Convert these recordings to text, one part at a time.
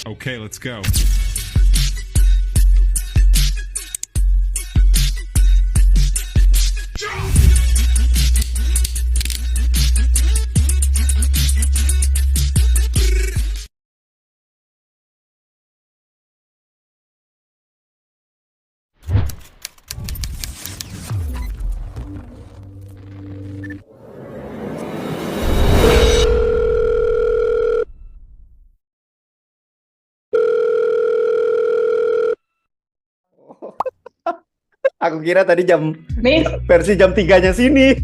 Okay, let's go. Aku kira tadi jam Miss, versi jam 3-nya sini.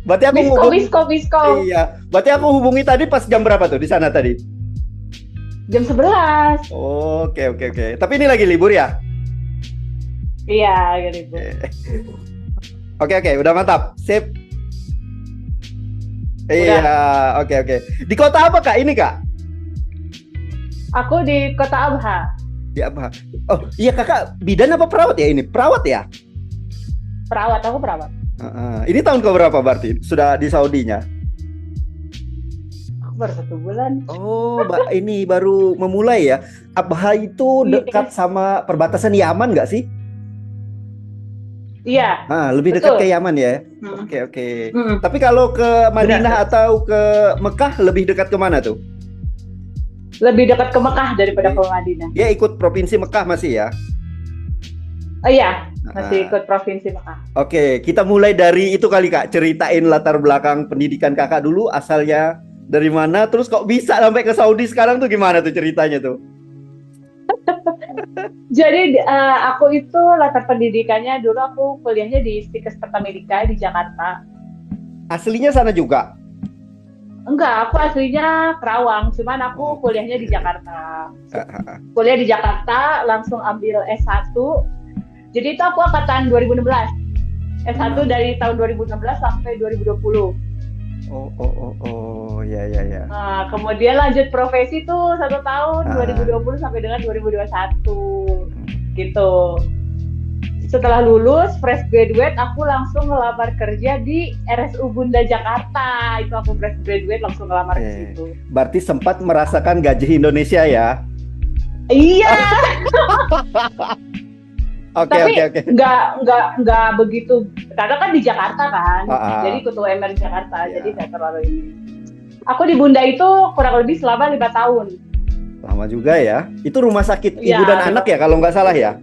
Berarti aku Misko. Iya, berarti aku hubungi tadi pas jam berapa tuh di sana tadi? Jam 11. Oke. Tapi ini lagi libur ya? Iya, gitu. Oke, udah mantap. Sip. Iya, oke. Di kota apa Kak ini Kak? Aku di Kota Abha. Di apa? Oh iya Kakak bidan apa perawat ya ini? Perawat ya? Aku perawat. Ini tahun keberapa berarti? Sudah di Saudinya? Aku baru 1 bulan. Oh, ini baru memulai ya. Abha itu dekat sama perbatasan Yaman nggak sih? Iya. Lebih dekat betul. ke Yaman ya. Oke. Tapi kalau ke Madinah Benar. atau ke Mekah lebih dekat ke mana tuh? Lebih dekat ke Mekah daripada ke Madinah. Dia ikut provinsi Mekah masih ya? Iya, masih ikut provinsi Mekah. Oke, kita mulai dari itu kali Kak. Ceritain latar belakang pendidikan Kakak dulu, asalnya dari mana, terus kok bisa sampai ke Saudi sekarang tuh gimana tuh ceritanya tuh? Jadi aku itu latar pendidikannya dulu aku kuliahnya di Stikestet Amerika di Jakarta. Aslinya sana juga? Enggak, aku aslinya Kerawang, cuman aku kuliahnya di Jakarta. Kuliah di Jakarta, langsung ambil S1. Jadi itu aku angkatan 2016. S1 dari tahun 2016 sampai 2020. Ya. Nah, kemudian lanjut profesi tuh 1 tahun 2020 sampai dengan 2021 gitu. Setelah lulus fresh graduate aku langsung ngelamar kerja di RSU Bunda Jakarta. Itu aku fresh graduate langsung ngelamar ke situ. Berarti sempat merasakan gaji Indonesia ya? Iya. Oke. Nggak begitu karena kan di Jakarta kan. Jadi ketua MR Jakarta. Jadi nggak terlalu ini. Aku di Bunda itu kurang lebih selama 5 tahun. Lama juga ya. Itu rumah sakit ibu dan anak ya kalau nggak salah ya?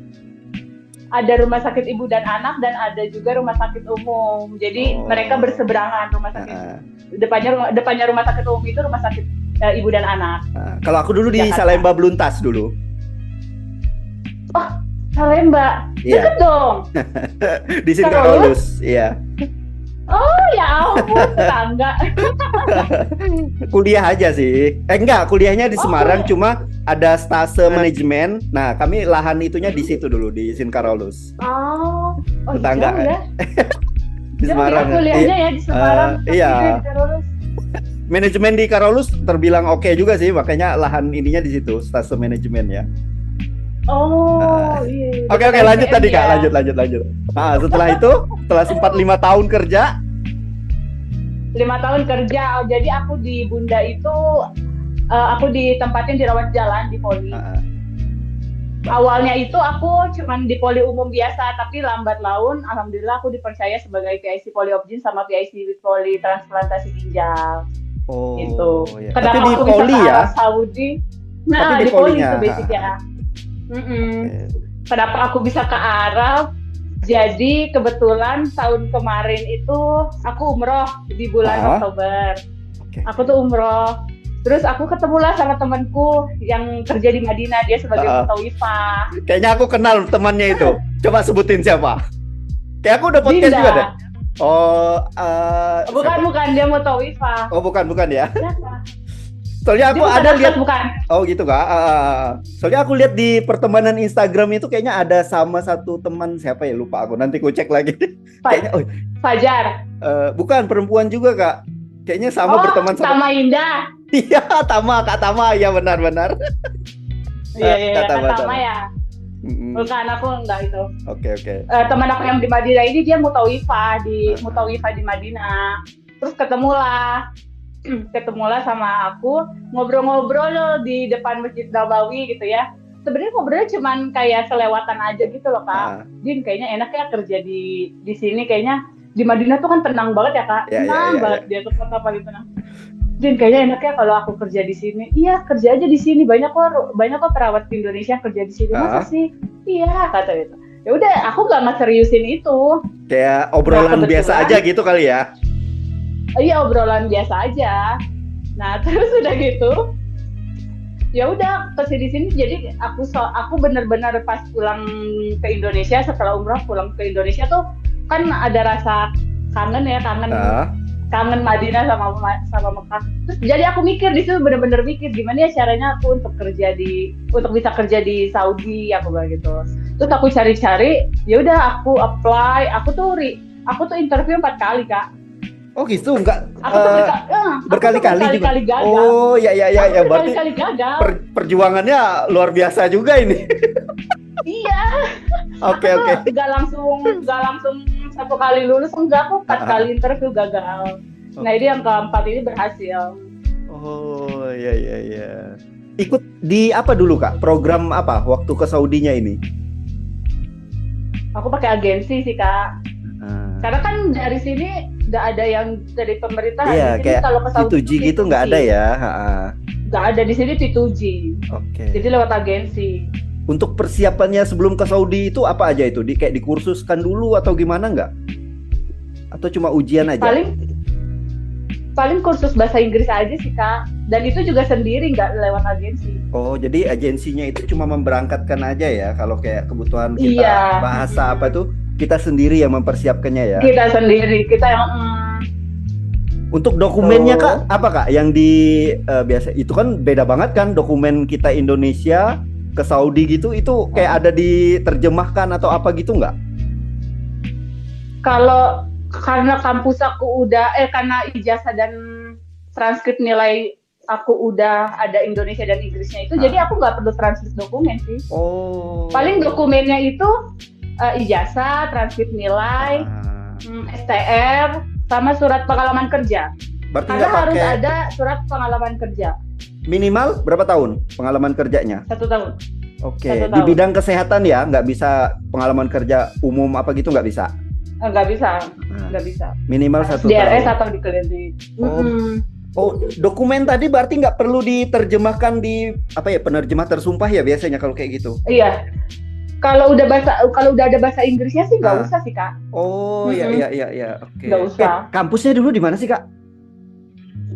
Ada rumah sakit ibu dan anak dan ada juga rumah sakit umum. Jadi mereka berseberangan rumah sakit. Depannya rumah sakit umum itu rumah sakit ibu dan anak. Kalau aku dulu di Salemba Beluntas dulu. Oh, Salemba. Deket dong. Di Sinkarolus, iya. Oh ya ampun, tetangga. Kuliah aja sih. Enggak, kuliahnya di Semarang, cuma ada stase manajemen. Nah, kami lahan itunya di situ dulu di Sinkarolus. Tetangga. Ya. Di Semarang. Kuliahnya ya di Semarang. Iya. Manajemen di Karolus terbilang oke juga sih, makanya lahan ininya di situ, stase manajemen ya. Iya. Oke, lanjut tadi Kak, lanjut. Nah, setelah itu, setelah sempat 5 tahun kerja. 5 tahun kerja, jadi aku di Bunda itu aku ditempatin di rawat jalan di poli. Awalnya itu aku cuman di poli umum biasa, tapi lambat laun alhamdulillah aku dipercaya sebagai PIC poli Obgyn sama PIC poli transplantasi ginjal. Gitu. Ya. Kenapa tapi di aku poli bisa ke ya? Arab Saudi? Nah, tapi di poli itu basicnya. Kenapa aku bisa ke Arab? Jadi kebetulan tahun kemarin itu aku umroh di bulan Oktober. Aku tuh umroh. Terus aku ketemulah sama temanku yang kerja di Madinah, dia sebagai mutawifah. Kayaknya aku kenal temannya itu. Coba sebutin siapa? Kayak aku udah podcast Dinda. juga deh. Bukan dia mutawifah. Bukan ya. Siapa? Soalnya aku ada lihat. Bukan. Oh gitu Kak. Soalnya aku lihat di pertemanan Instagram itu kayaknya ada sama satu teman, siapa ya, lupa aku. Nanti ku cek lagi. Kayaknya Fajar. Bukan, perempuan juga Kak. Kayaknya sama berteman sama Tama Indah. Iya, Kak Tama, ya benar. Iya, Kak Tama ya. Bukan, aku enggak itu. Oke. Teman aku yang di Madinah ini dia mutawifah di Madinah. Terus ketemulah. ketemulah sama aku, ngobrol-ngobrol di depan Masjid Nabawi gitu ya. Sebenarnya ngobrolnya cuman kayak selewatan aja gitu loh Kak. Din kayaknya enak ya kerja di sini, kayaknya di Madinah tuh kan tenang banget ya Kak. Tenang banget dia tuh kota paling tenang. Din kayaknya enak ya kalau aku kerja di sini. Iya kerja aja di sini, banyak kok perawat di Indonesia kerja di sini. Masa sih? Iya kata itu. Ya udah aku nggak seriusin itu. Kayak obrolan biasa aja gitu kali ya. Iya obrolan biasa aja. Nah terus udah gitu, ya udah kesini sini. Jadi aku benar-benar pas pulang ke Indonesia, setelah umrah pulang ke Indonesia tuh kan ada rasa kangen ya, kangen Madinah sama Mekah. Terus jadi aku mikir di situ, benar-benar mikir gimana ya caranya aku untuk bisa kerja di Saudi, aku bilang gitu. Terus aku cari-cari, ya udah aku apply, aku tuh interview 4 kali Kak. Oh gitu, enggak berkali-kali gagal. Oh ya, berarti berkali-kali gagal. Perjuangannya luar biasa juga ini. Iya. Oke. Gak langsung 1 kali lulus, enggak, aku 4 kali interview gagal. Nah ini yang keempat ini berhasil. Oh ya. Ikut di apa dulu Kak? Program apa waktu ke Saudinya ini? Aku pakai agensi sih Kak. Karena kan dari sini nggak ada yang dari pemerintah. Iya, kayak kalau ke Saudi P2G gitu nggak ada ya? Nggak ada di sini P2G. Oke. Jadi lewat agensi. Untuk persiapannya sebelum ke Saudi itu apa aja itu? Kayak dikursuskan dulu atau gimana nggak? Atau cuma ujian aja? Paling kursus bahasa Inggris aja sih Kak. Dan itu juga sendiri, nggak lewat agensi. Oh, jadi agensinya itu cuma memberangkatkan aja ya? Kalau kayak kebutuhan kita bahasa apa tuh? Kita sendiri yang mempersiapkannya ya? Kita sendiri, kita yang... Untuk dokumennya Kak, apa Kak? Yang biasa, itu kan beda banget kan dokumen kita Indonesia ke Saudi gitu, itu kayak ada diterjemahkan atau apa gitu nggak? Kalau karena kampus aku karena ijazah dan transkrip nilai aku udah ada Indonesia dan Inggrisnya itu, jadi aku nggak perlu transkrip dokumen sih. Oh. Paling dokumennya itu ijazah, transkrip nilai, STR, sama surat pengalaman kerja. Berarti karena harus ada surat pengalaman kerja. Minimal berapa tahun pengalaman kerjanya? 1 tahun. Oke. Di bidang kesehatan ya, nggak bisa pengalaman kerja umum apa gitu, nggak bisa? Nggak bisa. Minimal 1 tahun. DRS atau di klinik. Oh, dokumen tadi berarti nggak perlu diterjemahkan di penerjemah tersumpah ya biasanya kalau kayak gitu? Iya. Kalau udah ada bahasa Inggrisnya sih nggak usah sih Kak. Oh iya. Oke. Nggak usah. Kampusnya dulu di mana sih Kak?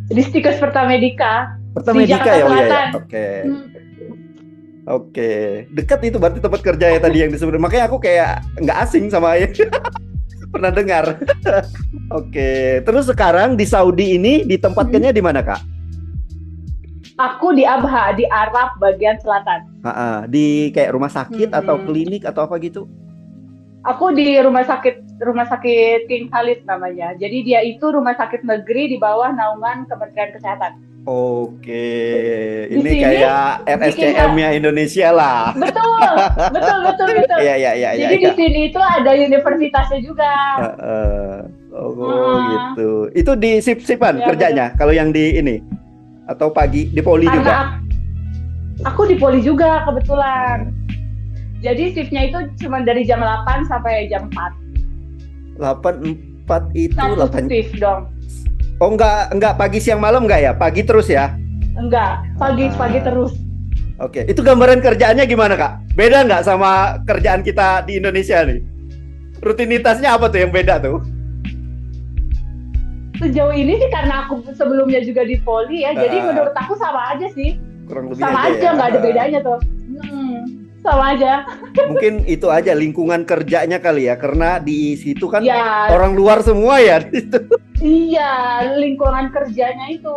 Di Stikes Pertamedika. Pertamedika ya, Oke. Dekat itu berarti tempat kerja ya tadi yang disebut. Makanya aku kayak nggak asing sama pernah dengar. Oke. Terus sekarang di Saudi ini ditempatkannya di mana Kak? Aku di Abha, di Arab bagian selatan. Di kayak rumah sakit atau klinik atau apa gitu? Aku di rumah sakit King Khalid namanya. Jadi dia itu rumah sakit negeri di bawah naungan Kementerian Kesehatan. Oke, ini kayak RSCM-nya Indonesia lah. Betul. Iya. Jadi di sini itu ada universitasnya juga. Gitu. Itu di sip-sipan kerjanya. Kalau yang di ini atau pagi di poli juga? Aku di poli juga kebetulan. Jadi shiftnya itu cuma dari jam 8 sampai jam 4. 4 itu satu 8 shift dong. Oh enggak pagi siang malam enggak ya? Pagi terus ya? Enggak, pagi terus. Oke, itu gambaran kerjaannya gimana Kak? Beda nggak sama kerjaan kita di Indonesia nih? Rutinitasnya apa tuh yang beda tuh? Sejauh ini sih karena aku sebelumnya juga di poli ya, jadi menurut aku sama aja sih. Kurang lebih sama aja, nggak ada bedanya tuh. Sama aja. Mungkin itu aja lingkungan kerjanya kali ya, karena di situ kan orang luar semua ya di situ. Iya, lingkungan kerjanya itu.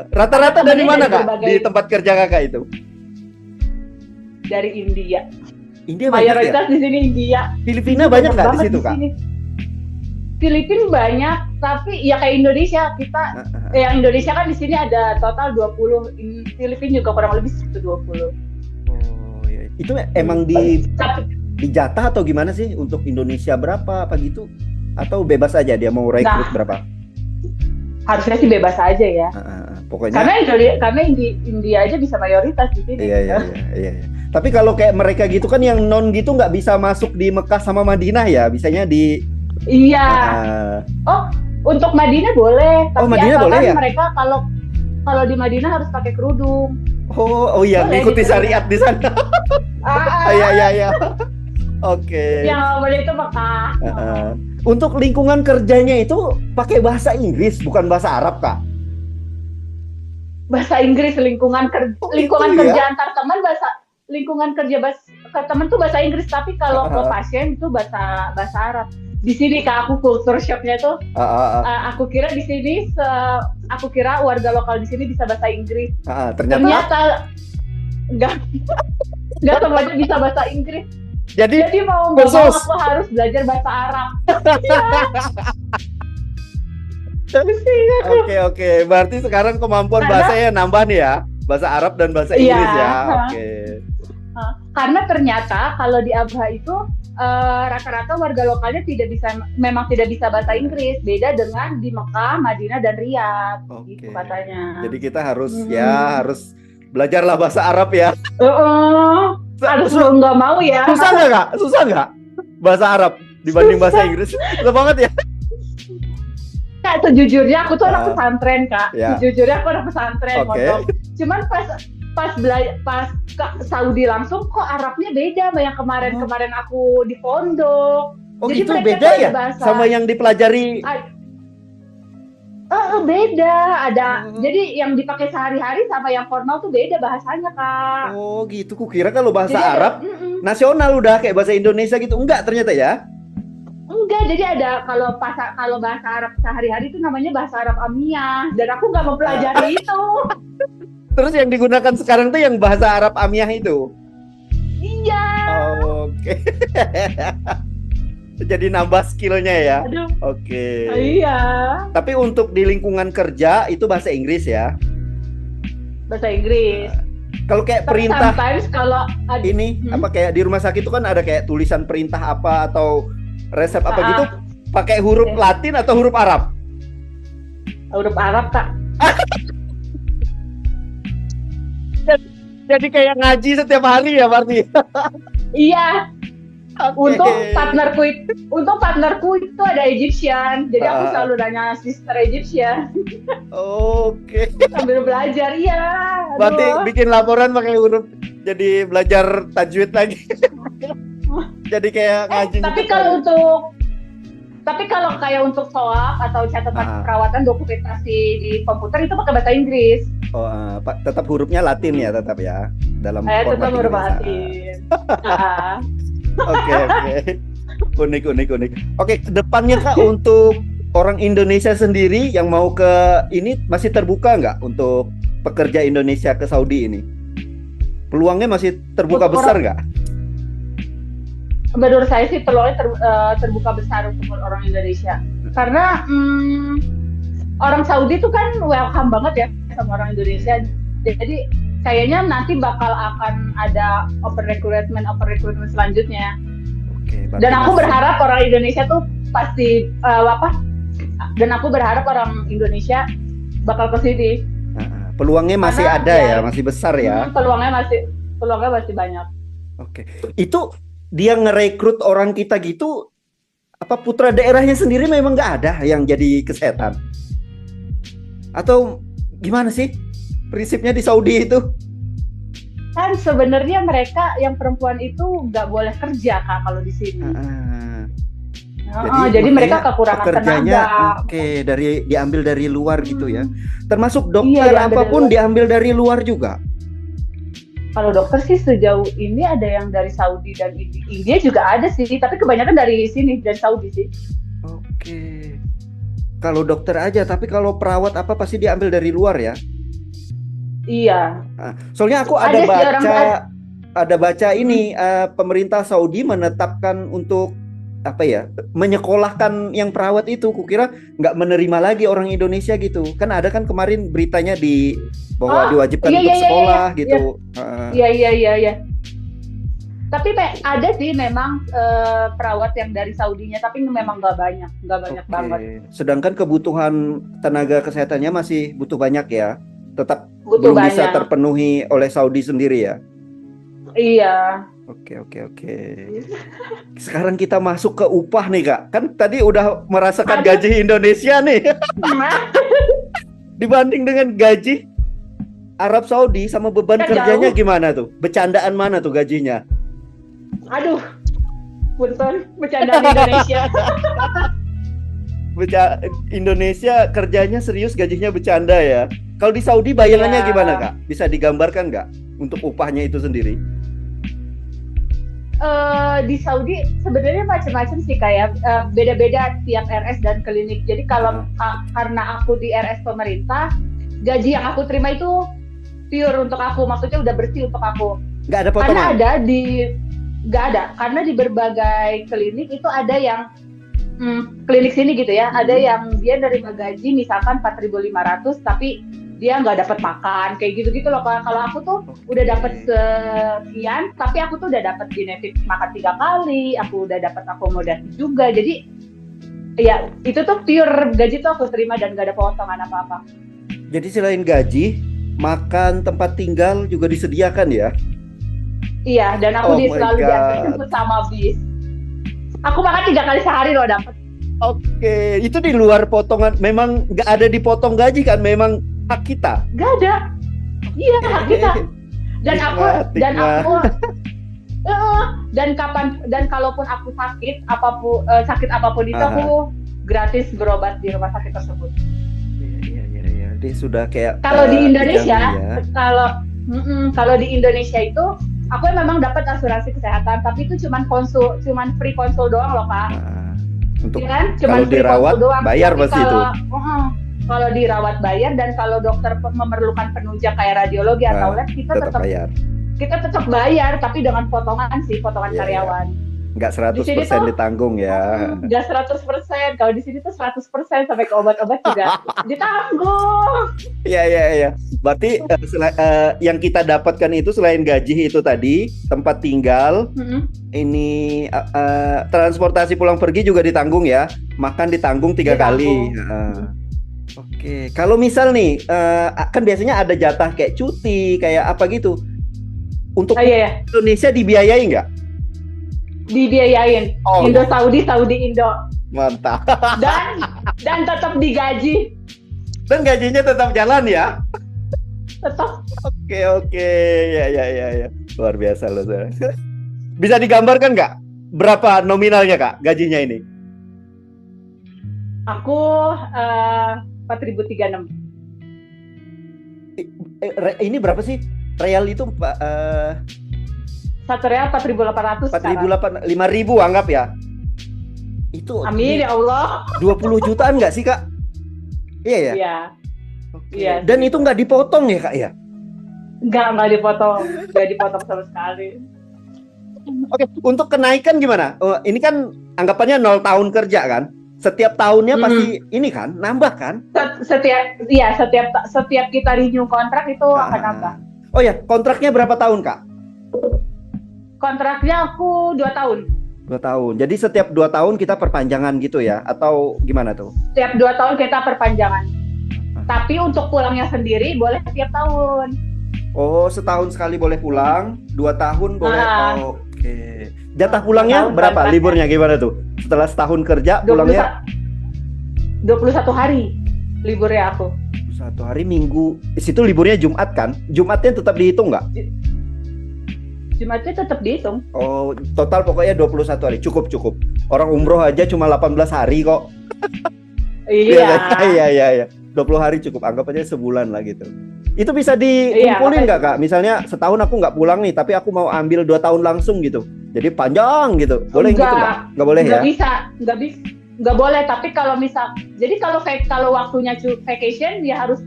Rata-rata dari mana Kak? Di tempat kerja Kakak itu? Dari India. India banyak mayoritas ya? Di sini India. Filipina banyak nggak di situ Kak? Filipina banyak, tapi ya kayak Indonesia kita. Yang Indonesia kan di sini ada total 20. Filipina juga kurang lebih 20. Itu emang dijatah atau gimana sih untuk Indonesia berapa apa gitu? Atau bebas aja dia mau rekrut berapa? harusnya sih bebas aja ya. Pokoknya karena India aja bisa mayoritas di sini. Iya. Tapi kalau kayak mereka gitu kan yang non gitu nggak bisa masuk di Mekah sama Madinah ya, bisanya di. Iya. Oh, untuk Madinah boleh, tapi Madinah boleh ya? Mereka kalau di Madinah harus pakai kerudung. Oh iya, ngikuti syariat di sana. Iya. Oke. Yang boleh itu Mekah. Untuk lingkungan kerjanya itu pakai bahasa Inggris bukan bahasa Arab, Kak? Bahasa Inggris, lingkungan kerja antar teman lingkungan kerja teman tuh bahasa Inggris, tapi kalau ke pasien itu bahasa Arab. Di sini Kak, aku culture shocknya tuh, aku kira di sini, aku kira warga lokal di sini bisa bahasa Inggris. Ternyata nggak semuanya bisa bahasa Inggris. Jadi mau nggak mau aku harus belajar bahasa Arab. Oke. Berarti sekarang kemampuan bahasanya nambah nih ya, bahasa Arab dan bahasa Inggris ya. Oke. Karena ternyata kalau di Abha itu rata-rata warga lokalnya memang tidak bisa bahasa Inggris, beda dengan di Mekah, Madinah dan Riyadh, gitu katanya. Jadi kita harus harus belajarlah bahasa Arab ya. Harus nggak mau ya. Susah nggak bahasa Arab dibanding bahasa Inggris? Susah banget ya. Kak, sejujurnya aku tuh anak pesantren, Kak. Sejujurnya aku anak pesantren, Cuman pas ke Saudi langsung kok Arabnya beda sama yang kemarin aku di pondok. Jadi gitu beda ya sama yang dipelajari. Beda, ada. Jadi yang dipakai sehari-hari sama yang formal tuh beda bahasanya, Kak. Oh gitu, kukira kalau bahasa Arab nasional udah kayak bahasa Indonesia gitu. Enggak ternyata ya. Enggak, jadi ada kalau bahasa Arab sehari-hari itu namanya bahasa Arab Amiyah, dan aku nggak mempelajari itu. Terus yang digunakan sekarang tuh yang bahasa Arab Amiyah itu? Iya. Oke. Jadi nambah skillnya ya. Oke. Iya. Tapi untuk di lingkungan kerja itu bahasa Inggris ya? Bahasa Inggris. Kalau kayak perintah kalau ini apa kayak di rumah sakit itu kan ada kayak tulisan perintah apa atau resep apa gitu, pakai huruf Latin atau huruf Arab? Huruf Arab, Kak. Jadi kayak ngaji setiap hari ya, berarti? Iya. Untuk partnerku itu ada Egyptian, jadi aku selalu nanya sister Egyptian. Oke. Sambil belajar, iya. Berarti bikin laporan pakai huruf, jadi belajar tajwid lagi. Jadi kayak ngaji. Tapi kalau kayak untuk soal atau catatan perawatan dokumentasi di komputer itu pakai bahasa Inggris. Tetap hurufnya Latin ya, tetap ya dalam format tetap huruf Latin. Oke. Unik. Oke, kedepannya Kak untuk orang Indonesia sendiri yang mau ke ini masih terbuka nggak untuk pekerja Indonesia ke Saudi ini? Peluangnya masih terbuka besar nggak? Menurut saya sih peluangnya terbuka besar untuk orang Indonesia. Karena orang Saudi itu kan welcome banget ya sama orang Indonesia. Jadi kayaknya nanti bakal akan ada open recruitment selanjutnya. Dan aku berharap orang Indonesia tuh pasti Dan aku berharap orang Indonesia bakal ke sini. Peluangnya masih ada ya, masih besar ya. Peluangnya masih banyak. Oke. Itu dia ngerekrut orang kita gitu, apa putra daerahnya sendiri memang nggak ada yang jadi kesehatan? Atau gimana sih prinsipnya di Saudi itu? Kan sebenarnya mereka yang perempuan itu nggak boleh kerja, Kak, kalau di sini. Jadi mereka kekurangan tenaga. Oke, diambil dari luar gitu ya. Termasuk dokter apapun diambil dari luar juga. Kalau dokter sih sejauh ini ada yang dari Saudi dan India juga ada sih, tapi kebanyakan dari sini, dari Saudi sih. Oke. Kalau dokter aja, tapi kalau perawat apa pasti diambil dari luar ya? Iya. Soalnya aku ada baca ini pemerintah Saudi menetapkan untuk menyekolahkan yang perawat itu. Kukira nggak menerima lagi orang Indonesia gitu. Kan ada kan kemarin beritanya bahwa diwajibkan untuk sekolah gitu. Iya. Tapi ada sih memang perawat yang dari Saudinya, tapi memang nggak banyak banget. Sedangkan kebutuhan tenaga kesehatannya masih butuh banyak ya, tetap Butuh belum bisa banyak. terpenuhi oleh Saudi sendiri ya. Iya. Oke. Sekarang kita masuk ke upah nih Kak. Kan tadi udah merasakan gaji Indonesia nih. Dibanding dengan gaji Arab Saudi sama beban Kan kerjanya jauh. gimana tuh? Bercandaan mana tuh gajinya? Aduh, punten bercanda di Indonesia. Indonesia kerjanya serius, gajinya bercanda ya. Kalau di Saudi bayangannya Iya. gimana Kak? Bisa digambarkan nggak untuk upahnya itu sendiri? Di Saudi sebenarnya macam-macam sih, kayak beda-beda tiap RS dan klinik. Jadi kalau karena aku di RS pemerintah, gaji yang aku terima itu pure untuk aku, maksudnya udah bersih untuk aku. Nggak ada potongan? Nggak ada, karena di berbagai klinik itu ada yang klinik sini gitu ya, ada yang dia nerima gaji misalkan 4.500 tapi dia nggak dapat makan, kayak gitu-gitu loh. Kalau aku tuh udah dapat sekian, tapi aku tuh udah dapat benefit makan 3 kali, aku udah dapat akomodasi juga. Jadi ya itu tuh pure gaji tuh aku terima dan nggak ada potongan apa-apa. Jadi selain gaji, makan, tempat tinggal juga disediakan ya? Iya, dan aku selalu diantar sama bis. Aku makan 3 kali sehari loh dapat. Oke, itu di luar potongan, memang nggak ada dipotong gaji kan? Memang hak kita? Nggak ada. Iya, hak kita. Dan aku dan kalaupun aku sakit apapun itu aku gratis berobat di rumah sakit tersebut. Iya. Dia sudah kayak kalau di Indonesia, kalau di Indonesia itu aku memang dapat asuransi kesehatan, tapi itu cuman free konsul doang loh Kak. Untuk ya kan? Cuman kalau dirawat doang, bayar pasti itu. Kalau dirawat bayar, dan kalau dokter memerlukan penunjang kayak radiologi atau lab, kita tetap bayar. Kita tetap bayar, tapi dengan potongan karyawan. Nggak 100% ditanggung ya. Nggak 100%. Kalau di sini tuh 100% sampai ke obat-obat juga ditanggung. Iya. Berarti yang kita dapatkan itu selain gaji itu tadi, tempat tinggal, ini transportasi pulang pergi juga ditanggung ya. Makan ditanggung 3 kali. Oke. Kalau misal nih, kan biasanya ada jatah kayak cuti, kayak apa gitu. Untuk Indonesia dibiayai nggak? Dibiayain. Indo Saudi Indo. Mantap. Dan tetap digaji. Dan gajinya tetap jalan ya? Tetap. Oke. Ya. Luar biasa loh. Bisa digambarkan nggak berapa nominalnya Kak gajinya ini? Aku 4.036. Ini berapa sih? Real itu satu real 4.800. 5.000 anggap ya. Itu amin ya Allah. 20 jutaan nggak sih Kak? Iya ya? Iya. Okay. Iya. Dan itu nggak dipotong ya Kak ya? Nggak dipotong. Nggak dipotong sama sekali. Oke, untuk kenaikan gimana? Ini kan anggapannya 0 tahun kerja kan? Setiap tahunnya pasti ini kan nambah kan? Setiap kita renew kontrak itu akan nambah. Oh ya, kontraknya berapa tahun Kak? Kontraknya aku 2 tahun. 2 tahun. Jadi setiap 2 tahun kita perpanjangan gitu ya? Atau gimana tuh? Setiap 2 tahun kita perpanjangan. Tapi untuk pulangnya sendiri boleh setiap tahun. Oh, setahun sekali boleh pulang, 2 tahun boleh. Oke. Jatah pulangnya berapa? Liburnya gimana tuh? Setelah setahun kerja pulangnya 21 hari liburnya aku. 1 hari Minggu. Di situ liburnya Jumat kan? Jumatnya tetap dihitung nggak? Jumatnya tetap dihitung. Oh, total pokoknya 21 hari. Cukup. Orang umroh aja cuma 18 hari kok. Iya. 20 hari cukup. Anggap aja sebulan lah gitu. Itu bisa dikumpulin nggak Kak? Misalnya setahun aku nggak pulang nih, tapi aku mau ambil 2 tahun langsung gitu. Jadi panjang gitu. Boleh gitu nggak? Nggak boleh ya? Nggak bisa. Nggak boleh. Tapi kalau jadi kalau waktunya vacation, dia harus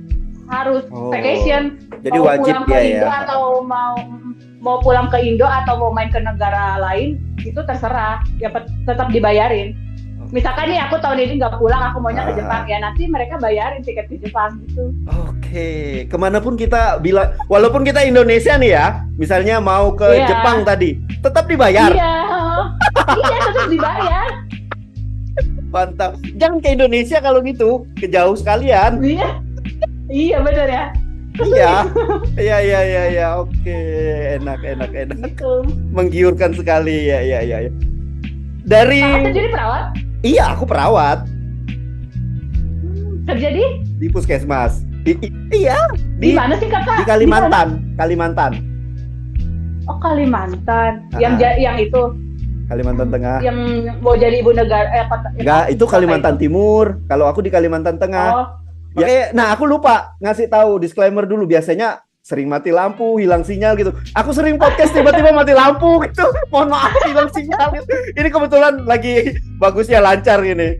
vacation. Jadi mau wajib pulang ke Indo ya. Atau mau pulang ke Indo atau mau main ke negara lain, itu terserah. Ya tetap dibayarin. Misalkan nih aku tahun ini nggak pulang, aku maunya ke Jepang, ya nanti mereka bayarin tiket ke Jepang gitu. Oke, kemanapun kita bilang, walaupun kita Indonesia nih ya, misalnya mau ke Jepang tadi, Tetap dibayar. Iya, iya tetap dibayar. Mantap. Jangan ke Indonesia kalau gitu, ke jauh sekalian. Iya, iya benar ya. Iya. Oke, enak. Gitu. Menggiurkan sekali. Ya. Dari Kakak jadi perawat? Iya, aku perawat Kerja di puskesmas. Iya, di mana sih kakak? di Kalimantan. Oh Kalimantan. Yang itu. Kalimantan Tengah. Yang mau jadi ibu negara Enggak, itu Kalimantan Timur. Kalau aku di Kalimantan Tengah. Oh. Ya, nah aku lupa ngasih tahu disclaimer dulu. Biasanya sering mati lampu, hilang sinyal gitu. Aku sering podcast tiba-tiba mati lampu gitu. Mohon maaf hilang sinyal gitu. Ini kebetulan lagi bagusnya lancar ini.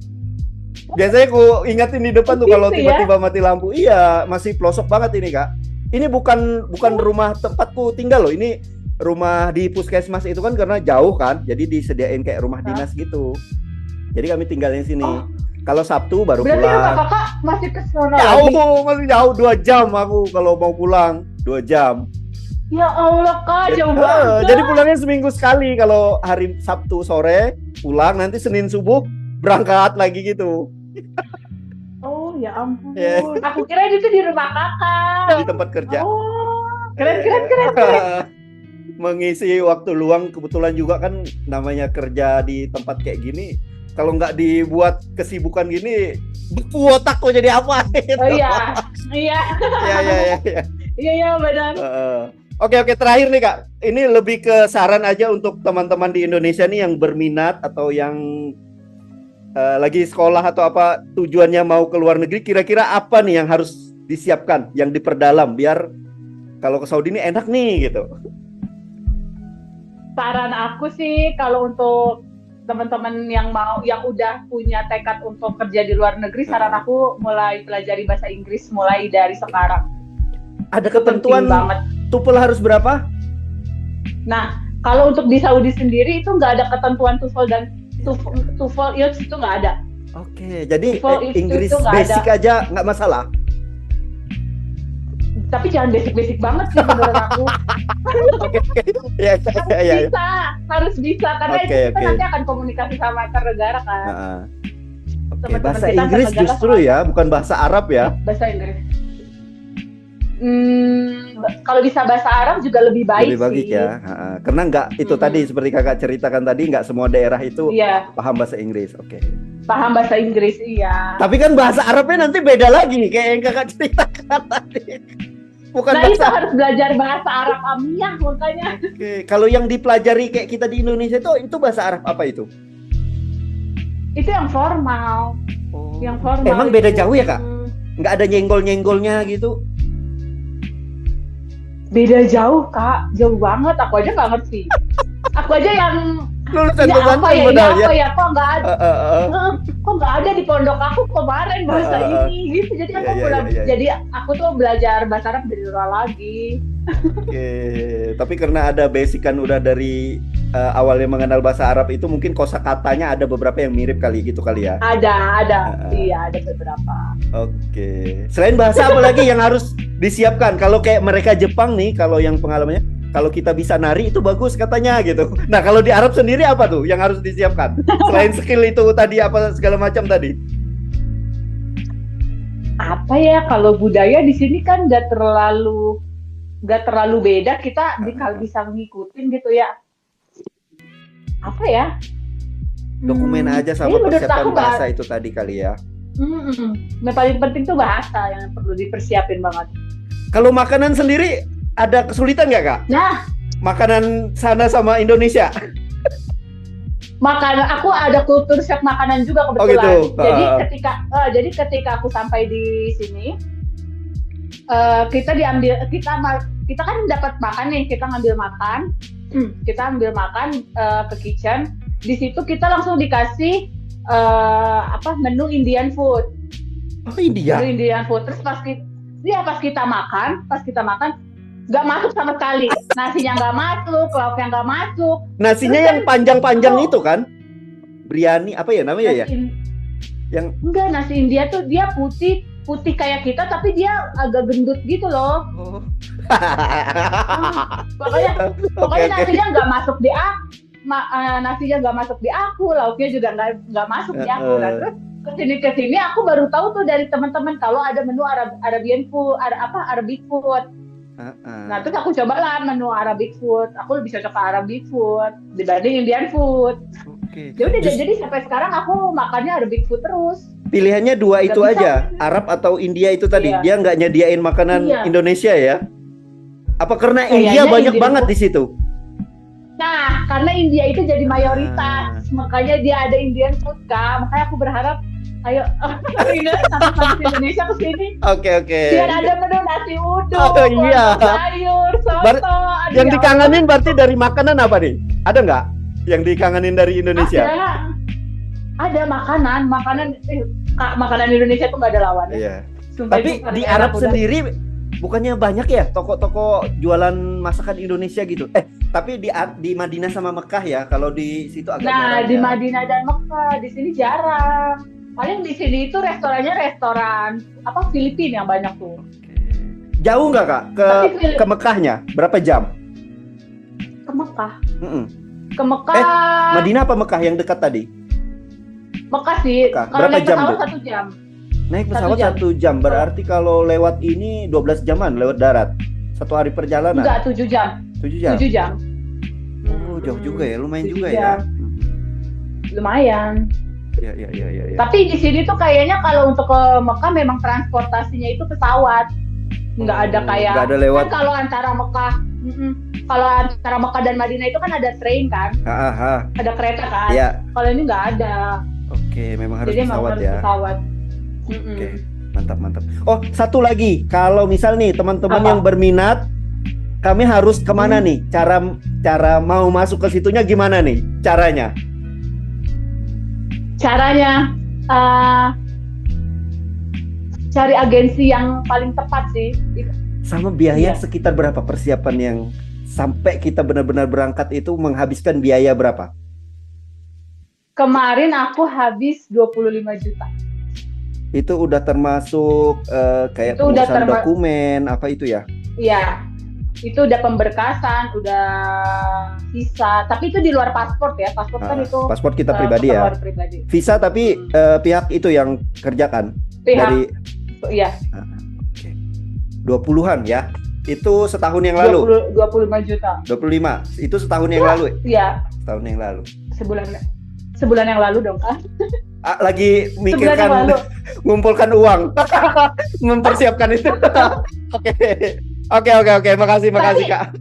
Biasanya aku ingatin di depan tuh kalau tiba-tiba mati lampu. Iya, masih pelosok banget ini, Kak. Ini bukan rumah tempatku tinggal loh. Ini rumah di puskesmas itu kan karena jauh kan. Jadi disediain kayak rumah dinas gitu. Jadi kami tinggalin sini. Kalau Sabtu baru berarti pulang. Berarti kakak masih ke sana jauh, lagi? Masih jauh 2 jam aku kalau mau pulang. 2 jam. Ya Allah Kak, jauh banget. Jadi pulangnya seminggu sekali. Kalau hari Sabtu sore pulang, nanti Senin subuh berangkat lagi gitu. Oh ya ampun. Aku kira itu di rumah kakak. Di tempat kerja. Oh, keren. Mengisi waktu luang kebetulan juga kan namanya kerja di tempat kayak gini. Kalau nggak dibuat kesibukan gini, beku otakku jadi apa? Oh iya. Iya benar. Oke, terakhir nih Kak. Ini lebih ke saran aja untuk teman-teman di Indonesia nih yang berminat atau yang lagi sekolah atau apa tujuannya mau ke luar negeri. Kira-kira apa nih yang harus disiapkan, yang diperdalam biar kalau ke Saudi ini enak nih gitu. Saran aku sih kalau untuk teman-teman yang udah punya tekad untuk kerja di luar negeri, saran aku mulai pelajari bahasa Inggris mulai dari sekarang. Ada ketentuan TOEFL harus berapa? Nah, kalau untuk di Saudi sendiri itu nggak ada ketentuan TOEFL IELTS itu nggak ada. Oke, jadi Inggris basic aja nggak masalah. Tapi jangan basic banget sih menurut aku. Ya. Harus bisa karena itu kan nanti akan komunikasi sama antar negara kan. Bahasa Inggris justru ya, bukan bahasa Arab ya. Bahasa Inggris. Kalau bisa bahasa Arab juga lebih baik sih. Ya. Karena nggak itu tadi seperti kakak ceritakan tadi nggak semua daerah itu paham bahasa Inggris. Oke. Paham bahasa Inggris iya. Tapi kan bahasa Arabnya nanti beda lagi kayak yang kakak ceritakan tadi. Bukan itu harus belajar bahasa Arab Amiyah makanya. Oke. Kalau yang dipelajari kayak kita di Indonesia itu bahasa Arab apa itu? Itu yang formal. Yang formal. Emang beda jauh ya Kak? Nggak ada nyenggol-nyenggolnya gitu? Beda jauh Kak, jauh banget. Aku aja nggak ngerti. Aku aja yang lulusan apa ya? Kok nggak ada? Kok nggak ada di pondok aku kemarin bahasa ini gitu. Jadi aku jadi aku tuh belajar bahasa Arab dari luar lagi. Oke, tapi karena ada basic kan udah dari awalnya mengenal bahasa Arab itu mungkin kosakatanya ada beberapa yang mirip kali ya. Ada. Iya, ada beberapa. Oke. Selain bahasa apa lagi yang harus disiapkan? Kalau kayak mereka Jepang nih, kalau yang pengalamannya, kalau kita bisa nari itu bagus katanya gitu. Nah, kalau di Arab sendiri apa tuh yang harus disiapkan? Selain skill itu tadi apa segala macam tadi? Apa ya, kalau budaya di sini kan nggak terlalu beda, kita bisa ngikutin gitu ya. Apa ya? Dokumen aja sama persiapan bahasa itu tadi kali ya. Yang paling penting tuh bahasa yang perlu dipersiapin banget. Kalau makanan sendiri ada kesulitan nggak Kak? Nah, makanan sana sama Indonesia? Makanan aku ada kultur shock makanan juga kebetulan. Oh gitu. Jadi ketika aku sampai di sini, kita kan dapat makan nih, kita ngambil makan ke kitchen. Di situ kita langsung dikasih menu Indian food. Oh India. Menu Indian food. Terus pas kita makan nggak masuk sama sekali. Nasinya nggak masuk, lauknya nggak masuk. Nasinya terus yang panjang-panjang itu kan? Biryani apa ya namanya ya? Enggak, nasi India tuh dia putih putih kayak kita, tapi dia agak gendut gitu loh. Oh. Pokoknya Oke. nasinya nggak masuk di nasinya nggak masuk di aku, lauknya juga nggak masuk di aku. Nah, terus kesini aku baru tahu tuh dari teman-teman kalau ada menu Arabian food, Arabic food. Nah, terus aku cobalah menu Arabic food. Aku lebih cocok ke Arabic food dibanding Indian food. Oke. Jadi sampai sekarang aku makannya Arabic food terus. Pilihannya dua Nggak itu bisa. aja, Arab atau India itu tadi. Iya. Dia nggak nyediain makanan Iya. Indonesia ya? Apa karena Kayaknya India banyak Indian banget food. di situ? Nah, karena India itu jadi mayoritas, makanya dia ada Indian food kan. Makanya aku berharap, ayo nanti Indonesia ke sini. Oke. Biar ada menu nasi uduk, Oh, iya. lontong sayur, soto. Yang dikangenin berarti dari makanan apa nih? Ada nggak yang dikangenin dari Indonesia? Ada makanan Indonesia tuh nggak ada lawannya. Iya. Sumpah, Tapi itu paling di enak Arab udah. sendiri bukannya banyak ya toko-toko jualan masakan Indonesia gitu? Tapi di Madinah sama Mekah ya. Kalau di situ agak jarang. Nah, di ya. Madinah dan Mekah, di sini jarang. Paling di sini itu restoran Filipina yang banyak tuh. Oke. Jauh nggak Kak ke Mekahnya? Berapa jam? Ke Mekah. Mm-mm. Ke Mekah. Madinah apa Mekah yang dekat tadi? Mekah sih. Mekah. Kalau Berapa naik jam pesawat tuh? 1 jam. Naik pesawat 1 jam. 1 jam. Berarti kalau lewat ini 12 jaman lewat darat. 1 hari perjalanan. Enggak, 7 jam. 7 jam. 7 jam. Oh, jauh juga ya. Lumayan 7 juga jam. ya. Lumayan. Ya. Tapi di sini tuh kayaknya kalau untuk ke Mekah memang transportasinya itu pesawat. Nggak ada kayak nggak ada lewat. kan kalau antara Mekah dan Madinah itu kan ada train kan, ada kereta kan. Ya. Kalau ini nggak ada. Oke, memang harus Jadi memang pesawat harus ya. pesawat. Oke, mantap. Oh, satu lagi. Kalau misal nih teman-teman Apa? yang berminat, kami harus kemana nih? Cara mau masuk ke situnya gimana nih? Caranya? Cari agensi yang paling tepat sih. Sama biaya Iya. sekitar berapa persiapan yang sampai kita benar-benar berangkat itu menghabiskan biaya berapa? Kemarin aku habis 25 juta. Itu udah termasuk kayak Itu udah pengurusan dokumen apa itu ya? Iya. Itu udah pemberkasan, udah visa. Tapi itu di luar paspor ya. Paspor kan itu Paspor kita pribadi ya. keperluan pribadi. Visa tapi pihak itu yang kerjakan dari Iya. 20-an ya. Itu setahun yang lalu. 25 juta. 25. Itu setahun yang lalu. Iya. Setahun yang lalu. Sebulan yang lalu dong kan. Lagi Sebulan yang mikirkan lalu. ngumpulkan uang. Mempersiapkan itu. Oke. Makasih Kak.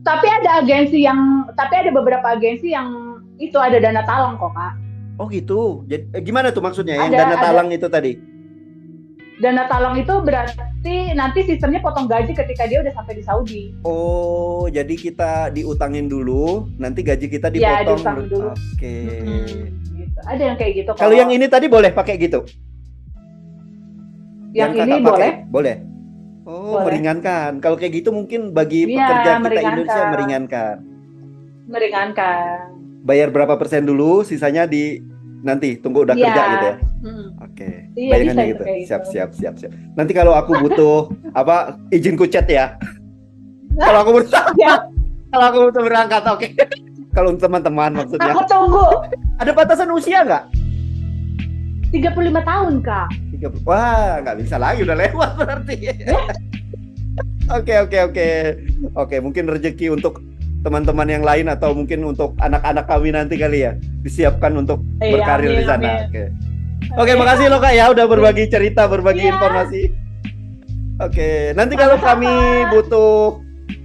Tapi ada beberapa agensi yang itu ada dana talang kok Kak. Oh gitu. Jadi, gimana tuh maksudnya yang Ada. dana talang itu tadi? Dana talang itu berarti nanti sistemnya potong gaji ketika dia udah sampai di Saudi. Oh, jadi kita diutangin dulu, nanti gaji kita Iya, dipotong. diutangin dulu. Oke. Gitu. Ada yang kayak gitu. Kalau yang ini tadi boleh pakai gitu? yang kakak ini pakai? boleh. Boleh. Oh, Boleh. meringankan. Kalau kayak gitu mungkin bagi Iya, pekerja kita meringankan. Indonesia meringankan. Bayar berapa persen dulu, sisanya nanti tunggu udah Iya. kerja gitu ya. Oke. Iya, Bayangannya bisa gitu. kayak gitu. Siap. Nanti kalau aku butuh izin kucet ya. Kalau aku butuh Ya, kalau aku butuh berangkat, oke. Kalau untuk teman-teman maksudnya. aku tunggu. Ada batasan usia nggak? 35 tahun Kak. 30. Wah, nggak bisa lagi, udah lewat berarti. Oke, mungkin rezeki untuk teman-teman yang lain atau mungkin untuk anak-anak kami nanti kali ya, disiapkan untuk Iya, berkarir di amin, sana. amin. Oke, makasih loh Kak ya udah berbagi cerita, berbagi Iya. informasi. Oke, nanti kalau Sama-sama. kami butuh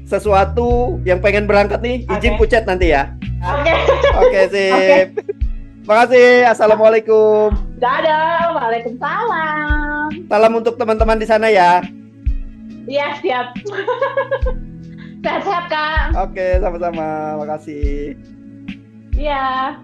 sesuatu yang pengen berangkat nih, izin Oke. kucet nanti ya. Oke. Oke, sip. Makasih. Assalamualaikum. Dadah. Waalaikumsalam. Salam untuk teman-teman di sana ya. Iya, siap. Sehat-sehat Kak. Oke, sama-sama. Makasih. Iya.